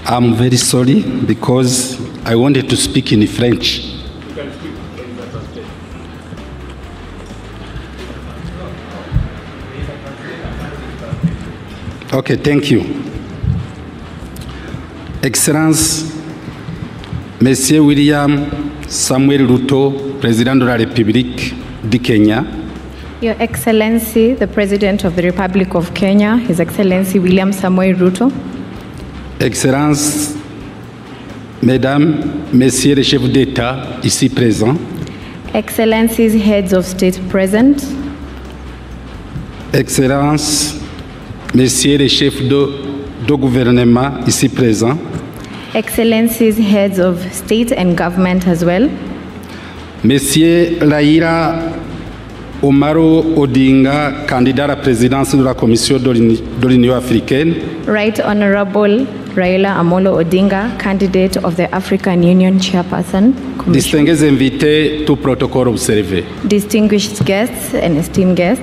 I'm very sorry because I wanted to speak in French. Okay, thank you. Excellence, Monsieur William Samuel Ruto, Président de la République du Kenya. Your Excellency, the President of the Republic of Kenya, His Excellency William Samoei Ruto. Excellences, Mesdames, Messieurs les chefs d'État ici présents. Excellencies, Heads of State present. Excellences, Messieurs les chefs de gouvernement ici présents. Excellencies, Heads of State and Government as well. Monsieur Raila Omaro Odinga, candidat à la présidence de la Commission de l'Union africaine. Right Honorable Raila Amolo Odinga, candidate of the African Union Chairperson Commission. Distingués invités, tout protocole observé. Distinguished guests and esteemed guests.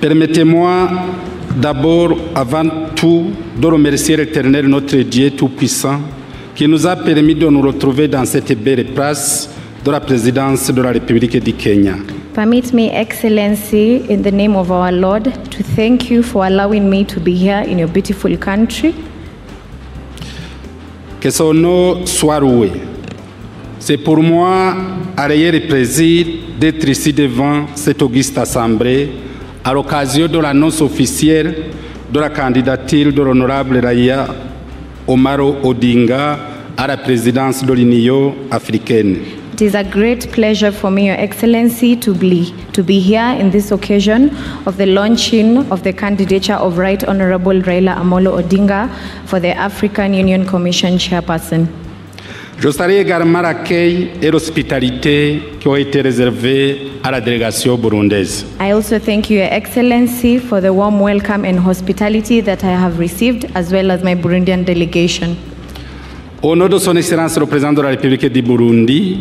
Permettez-moi d'abord, avant tout, de remercier l'Éternel, notre Dieu Tout-Puissant, qui nous a permis de nous retrouver dans cette belle place de la présidence de la République du Kenya. Permit me, Excellency, in the name of our Lord, to thank you for allowing me to be here in your beautiful country. Que son nom soit loué. C'est pour moi un réel plaisir d'être ici devant cette auguste assemblée à l'occasion de l'annonce officielle de la candidature de l'honorable Raila Omaro Odinga à la présidence de l'Union africaine. It is a great pleasure for me, Your Excellency, to be here in this occasion of the launching of the candidature of Right Honorable Raila Amolo Odinga for the African Union Commission Chairperson. Je salue également l'accueil et l'hospitalité qui ont été réservés à la délégation burundaise. I also thank you, Your Excellency, for the warm welcome and hospitality that I have received, as well as my Burundian delegation. Au nom de son Excellence le Président de la République du Burundi,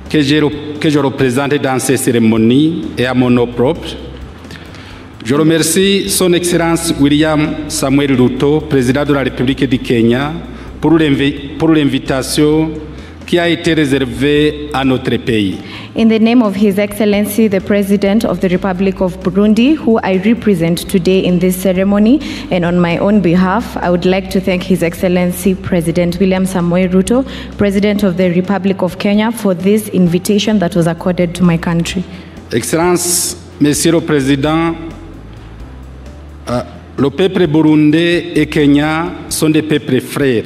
que je représente dans ces cérémonies et à mon nom propre, je remercie son Excellence William Samuel Ruto, Président de la République du Kenya, pour l'invitation qui a été réservée à notre pays. In the name of His Excellency, the President of the Republic of Burundi, who I represent today in this ceremony, and on my own behalf, I would like to thank His Excellency President William Samoei Ruto, President of the Republic of Kenya, for this invitation that was accorded to my country. Excellence, Monsieur le Président, le peuple burundais et kenyan sont des peuples frères.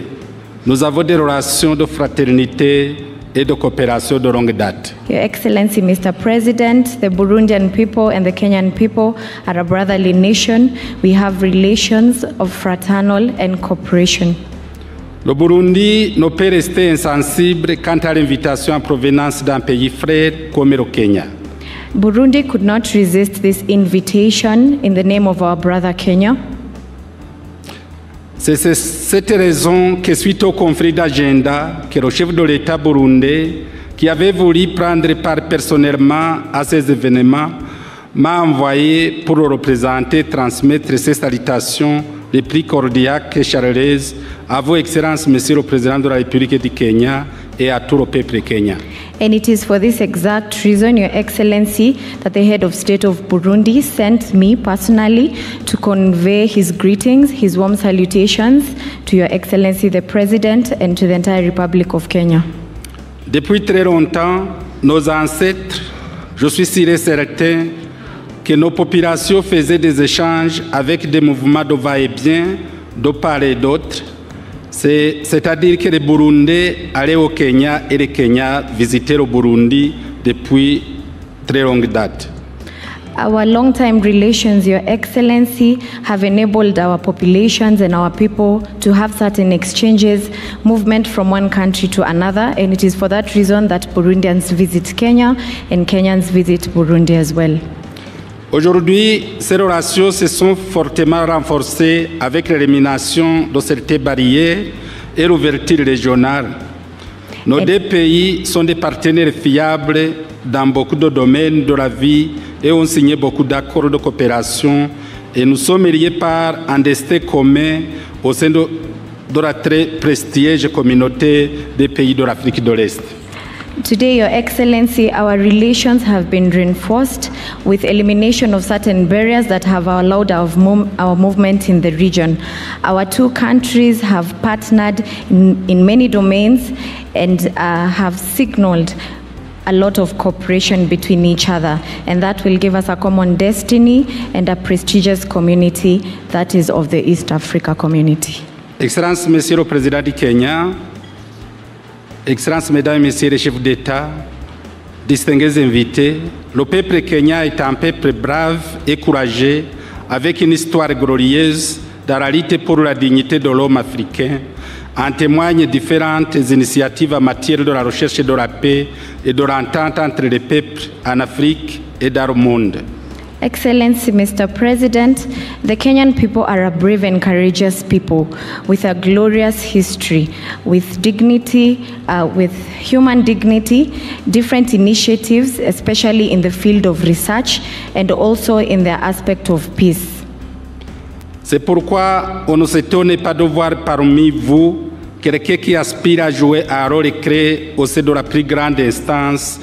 Nous avons des relations de fraternité et de coopération de longue date. Your Excellency, Mr. President, the Burundian people and the Kenyan people are a brotherly nation. We have relations of fraternal and cooperation. Le Burundi ne peut rester insensible quant à l'invitation en provenance d'un pays frère comme le Kenya. Burundi could not resist this invitation in the name of our brother Kenya. C'est cette raison que suite au conflit d'agenda que le chef de l'État burundais, qui avait voulu prendre part personnellement à ces événements, m'a envoyé pour le représenter, transmettre ses salutations les plus cordiales et chaleureuses à vos excellences, Monsieur le Président de la République du Kenya, et à tout le peuple kenyan. And it is for this exact reason, Your Excellency, that the head of state of Burundi sent me personally to convey his greetings, his warm salutations to Your Excellency the President and to the entire Republic of Kenya. Depuis très longtemps, nos ancêtres, je suis sûr et certain que nos populations faisaient des échanges avec des mouvements de va-et-vient de part et d'autre. C'est-à-dire que les Burundais allaient au Kenya et les Kenyans visitaient le Burundi depuis très longue date. Our long-time relations, Your Excellency, have enabled our populations and our people to have certain exchanges, movement from one country to another, and it is for that reason that Burundians visit Kenya and Kenyans visit Burundi as well. Aujourd'hui, ces relations se sont fortement renforcées avec l'élimination de certaines barrières et l'ouverture régionale. Nos deux pays sont des partenaires fiables dans beaucoup de domaines de la vie et ont signé beaucoup d'accords de coopération et nous sommes liés par un destin commun au sein de de la très prestigieuse communauté des pays de l'Afrique de l'Est. Today, Your Excellency, our relations have been reinforced with elimination of certain barriers that have allowed our movement in the region. Our two countries have partnered in many domains and have signaled a lot of cooperation between each other, and that will give us a common destiny and a prestigious community that is of the East Africa community. Excellences, Monsieur le Président du Kenya, Excellences, Mesdames et Messieurs les chefs d'État, distingués invités, le peuple kenyan est un peuple brave et courageux, avec une histoire glorieuse dans la lutte pour la dignité de l'homme africain. En témoignent différentes initiatives en matière de la recherche de la paix et de l'entente entre les peuples en Afrique et dans le monde. Excellency, Mr. President, the Kenyan people are a brave and courageous people with a glorious history, with dignity, with human dignity, different initiatives, especially in the field of research and also in the aspect of peace. C'est pourquoi on ne s'étonne pas de voir parmi vous quelqu'un qui aspire à jouer un rôle clé au sein de la plus grande instance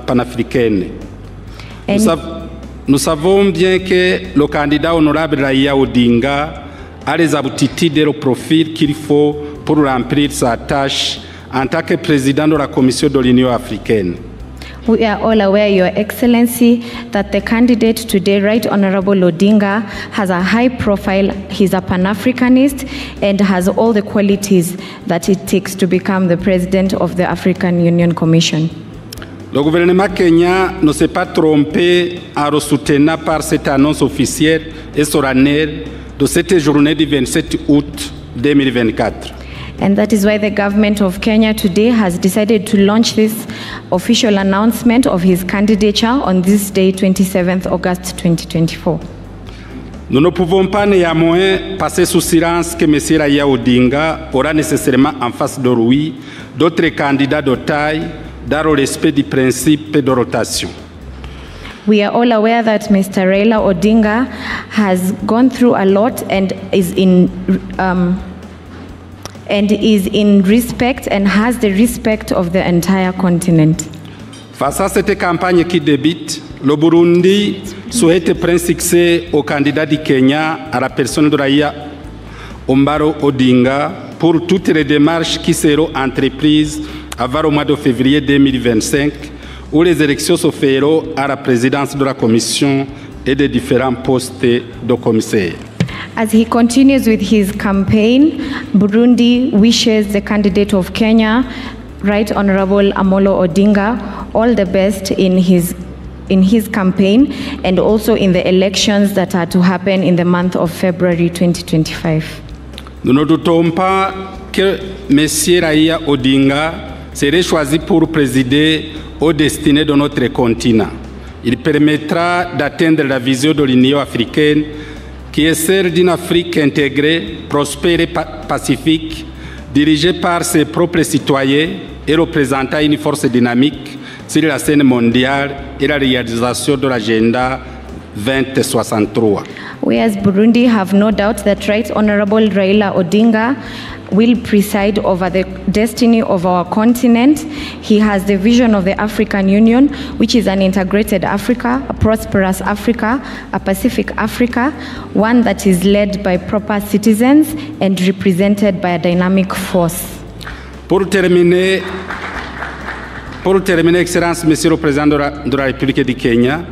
panafricaine. Nous savons bien que le candidat honorable Raila Odinga a les aptitudes et le profil qu'il faut pour remplir sa tâche en tant que président de la Commission de l'Union africaine. We are all aware, Your Excellency, that the candidate today, Right Honorable Odinga, has a high profile. He's a Pan-Africanist and has all the qualities that it takes to become the president of the African Union Commission. Le gouvernement kenyan ne s'est pas trompé en le soutenant par cette annonce officielle et solennelle de cette journée du 27 août 2024. And that is why the government of Kenya today has decided to launch this official announcement of his candidature on this day, 27th August 2024. Nous ne pouvons pas néanmoins passer sous silence que M. Raila Odinga aura nécessairement en face de lui d'autres candidats de taille dans le respect du principe de rotation. We are all aware that Mr. Raila Odinga has gone through a lot and is in respect and has the respect of the entire continent. Face à cette campagne qui débute, le Burundi souhaite prendre succès au candidat du Kenya à la personne de Raila Ombaro Odinga pour toutes les démarches qui seront entreprises avant le mois de février 2025, où les élections se feront à la présidence de la Commission et des différents postes de commissaires. As he continues with his campaign, Burundi wishes the candidate of Kenya, Right Honorable Amolo Odinga, all the best in his campaign and also in the elections that are to happen in the month of February 2025. Nous ne doutons pas que M. Raila Odinga serait choisi pour présider aux destinées de notre continent. Il permettra d'atteindre la vision de l'Union africaine qui est celle d'une Afrique intégrée, prospère et pacifique, dirigée par ses propres citoyens et représentant une force dynamique sur la scène mondiale et la réalisation de l'agenda 2063. We as Burundi have no doubt that Right Honorable Raila Odinga will preside over the destiny of our continent. He has the vision of the African Union, which is an integrated Africa, a prosperous Africa, a Pacific Africa, one that is led by proper citizens and represented by a dynamic force. Pour terminer, Excellence, Monsieur le Président de la République du Kenya,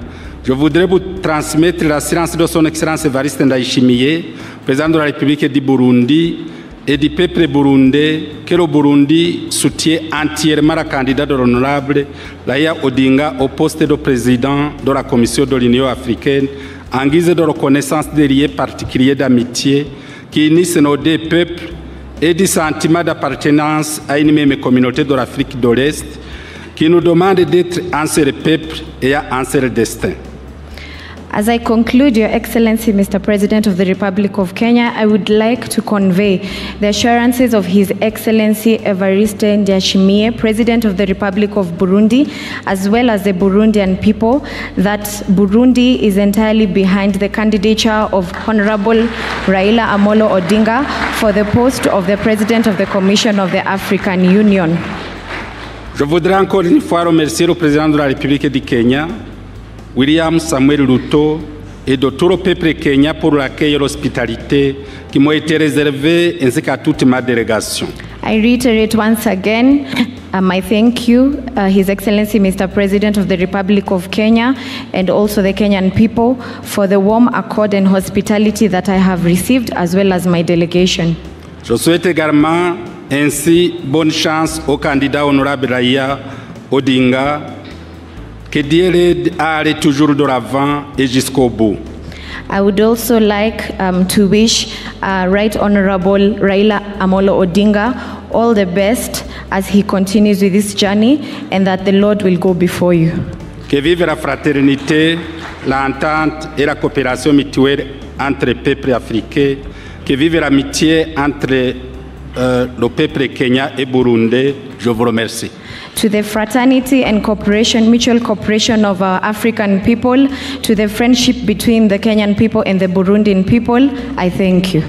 je voudrais vous transmettre l'assurance de son Excellence Evariste Ndayishimiye, Président de la République du Burundi, et du peuple burundais que le Burundi soutient entièrement la candidate de l'honorable Raila Odinga au poste de président de la Commission de l'Union africaine en guise de reconnaissance des liens particuliers d'amitié qui unissent nos deux peuples et du sentiment d'appartenance à une même communauté de l'Afrique de l'Est qui nous demande d'être un seul peuple et un seul destin. As I conclude, Your Excellency, Mr. President of the Republic of Kenya, I would like to convey the assurances of His Excellency Evariste Ndayishimiye, President of the Republic of Burundi, as well as the Burundian people, that Burundi is entirely behind the candidature of Honorable Raila Amolo Odinga for the post of the President of the Commission of the African Union. Je voudrais encore une fois remercier le Président de la République du Kenya, William Samuel Ruto, et de tout le peuple Kenya pour l'accueil et l'hospitalité qui m'ont été réservés ainsi qu'à toute ma délégation. I reiterate once again my thank you, His Excellency Mr. President of the Republic of Kenya, and also the Kenyan people for the warm accord and hospitality that I have received, as well as my delegation. Je souhaite également ainsi bonne chance au candidat honorable Raila Odinga, que Dieu l'aide à aller toujours de l'avant et jusqu'au bout. I would also like to wish Right Honorable Raila Amolo Odinga all the best as he continues with this journey, and that the Lord will go before you. Que vive la fraternité, l'entente et la coopération mutuelle entre les peuples africains. Que vive l'amitié entre le peuple Kenya et Burundi. Je vous remercie. To the fraternity and cooperation, mutual cooperation of our African people, to the friendship between the Kenyan people and the Burundian people, I thank you.